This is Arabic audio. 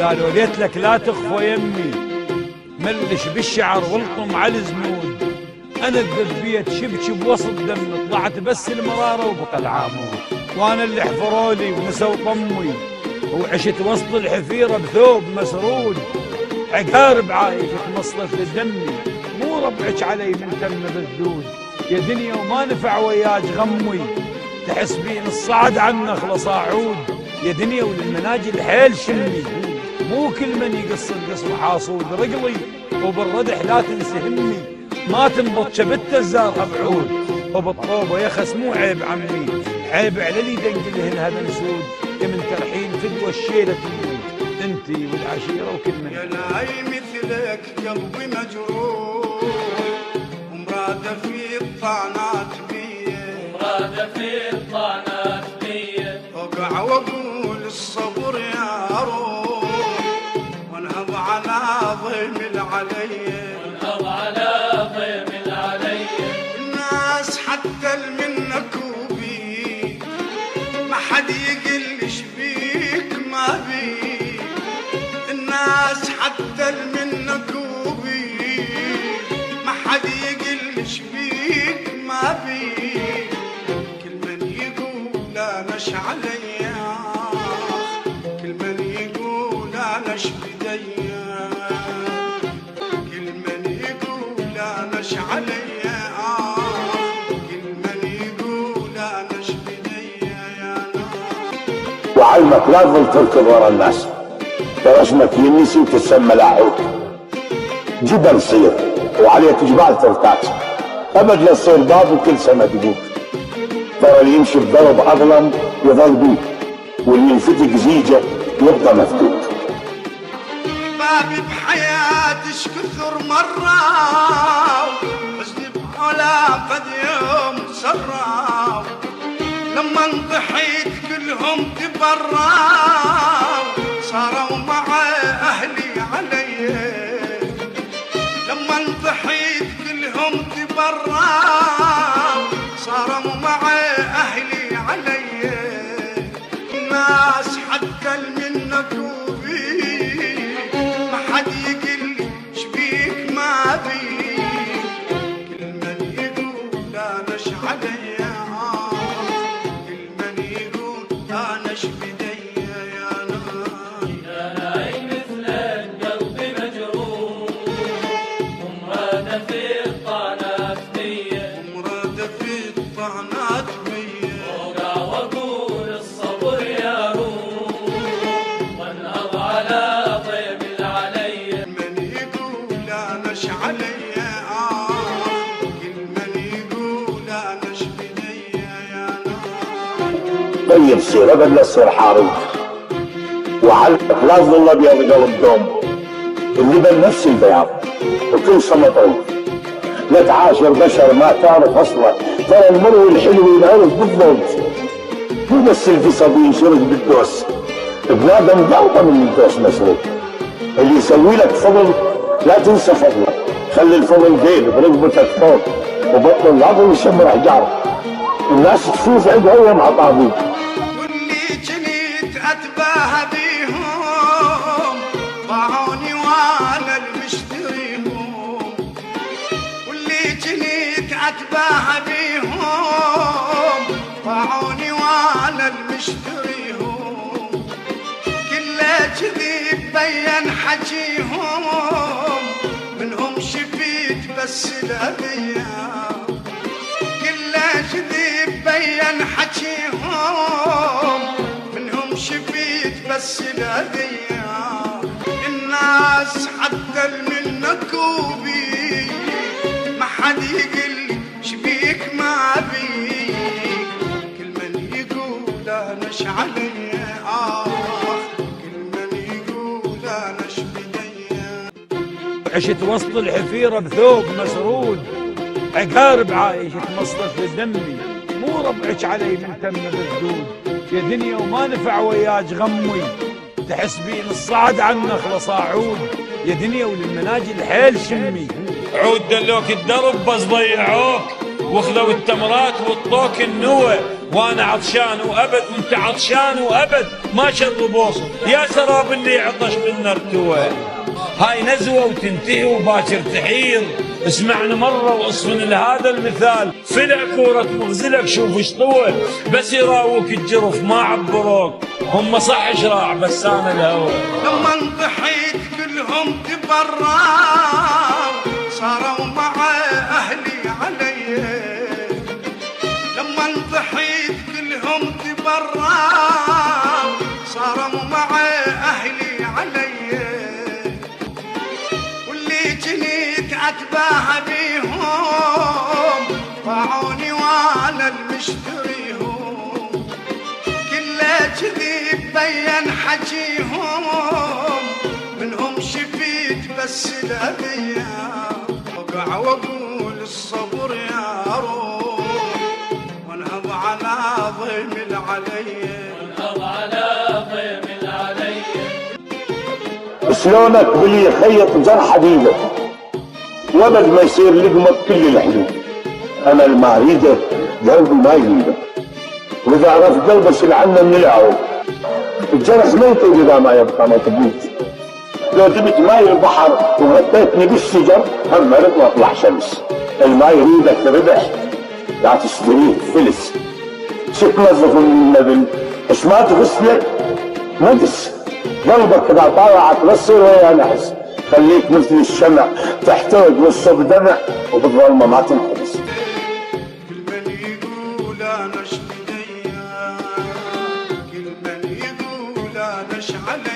قالوا ذيت لك لا تخفى يمي، ملش بالشعر والطم على الزنود، انا الذبيت شبك بوسط دمي، طلعت بس المراره وبقى العامود، وانا اللي حفرولي ونسوا طمي، وعشت وسط الحفيره بثوب مسرود، عقارب عايشة مصلت لدمي، مو ربعك علي من تم بالذود، يا دنيا وما نفع وياك غمي، تحسبين الصعد عنا خلص اعود، يا دنيا وللمناجي الحيل شمي، مو كل من يقص القصر حاصود، رقلي وبالردح لا تنسي همي، ما تنبط شبت الزارها بعود، وبالطوبه يخس مو عيب عمي، عيب على لي دنقلهن هذا نسود، يا من ترحين فدوى الشيله تمي، انتي والعشيره وكل من يا ناي مثلك قلبي مجروح، ومراده في الطعنات بيه، ومراده في الطعنات بيه، اوقع واقول الصبر يا روح، وانهض على ضيم العلي، وانهض على ضيم العلي، الناس حتى منك وبيك ما حد يقلش بيك ما بيك، الناس حتى منك وبيك ما حد يقلش بيك ما بيك، كل من يقول انا علي، كل من يقول انا بديا، كل من يقول انا علي، كل من يقول انا بديا يا نار. وعلمك لا تظل تركض ورا الناس، ترى اسمك ينسي وتسمى لاحوك، جبل صير وعليك جبال ترتاج، ابد لا تصير باب وكل سنه تقوك، ترى اللي يمشي بضرب اظلم يظل بيك، واللي ينفتك زيجه يبقى مفتوك. بابي بحياتش كثر مرة، حزني بحلا قد يوم سرى، لما انضحيت كلهم تبرى، صاروا مع اهلي علي، لما انضحيت كلهم تبرى، صاروا مع اهلي علي، الناس حتى منك وبيك ما حد يقل شبيك ما بيك، كل من يقول انا علي، كل من يقول انا بديا يا نار. يا ناي مثلك قلبي مجروح، ومراده في الطعنات بيه، ومراده في الطعنات بيه، اوقع واقول الصبر يا روح، وانهض على ضيم العلي، من يقول انا علي، كل من يقول انا بديا يا نار. طيب سير ابد لا تصير حاروك، وعلمك لا تظل ابيض قلب دوم، اللبن نفس البياض وكل سمطوك، لا تعاشر بشر ما تعرف اصلا، ترى المر والحلو ينعرف بالضبط، مو بس القصب ينشرك بالدوس، بنادم قلبه من الدوس مسروق، اللي يسوي لك فضل لا تنسى فضله، خلي الفضل قيد برقبتك فوق، وبطل العظم يشمر احجار، الناس تفوز عندها يوم عطابوك. واللي جنيت اتباهى بيهم باعوني وانا المشتريهم، واللي جنيت اتباهى بيهم باعوني وانا المشتريهم، كله كذب بين حجيهم، منهم شفيت بس الاذية، كله كذب بين حجيهم، منهم شفيت بس الاذية، الناس حتى منك وبيك ما حد يقل شبيك ما بيك، كل من يقول انا علي، كل من يقول انا بديا. عشت وسط الحفيره بثوب مسرود، عقارب عايشة مصلت لدمي، مو ربعك علي من تم بالذود، يا دنيا وما نفع وياك غمي، تحسبين الصعد عنا خلص اعود، يا دنيا وللمناجي الحيل شمي، عود دلوك الدرب بس ضيعوك، واخذوا التمرات والطوك النوى، وانا عطشان وابد وانت عطشان وابد ما شربوك يا سراب اللي عطش من ارتوى. هاي نزوة وتنتهي وباكر تحير. اسمعنا مرة واصفن لهذا المثال. فلع كورة مغزلك شوف ايش طول بس يراوك الجرف ما عبروك. هم صح شراع بس انا الهوى. لما انضحيت كلهم تبراو صاروا مع اهلي علي. لما انضحيت كلهم تبراو صاروا مع اهلي علي. واللي جنيت اتباهى بيهم باعوني وانا المشتريهم. كله جذي بين حجيهم منهم شفيت بس الاذية. وقع واقول الصبر يا روح وانهض على ضيم العليا. شلونك بلي يخيط جرح حديدك وابد ما يصير لقمك كل الحدود. انا المعريده قلبي ما يريده واذا عرفت قلبي شيل عنه من العود. الجرح ما يطيب اذا ما يبقى مطبوط. لو جبت ماي البحر وغطيتني بالشجر هم مرض واطلع شمس. الماي يريدك ربح لا تشتريه فلس. شو تنظف من النبل ايش ما تغسله نقص. قلبك اذا طالعت بتصير ويا نحس. خليك مثل الشمع تحتوج والصب دمع وبالظلمه ما تنحبس. كل من يقول انا ايش بديا كل من يقول انا ايش علي.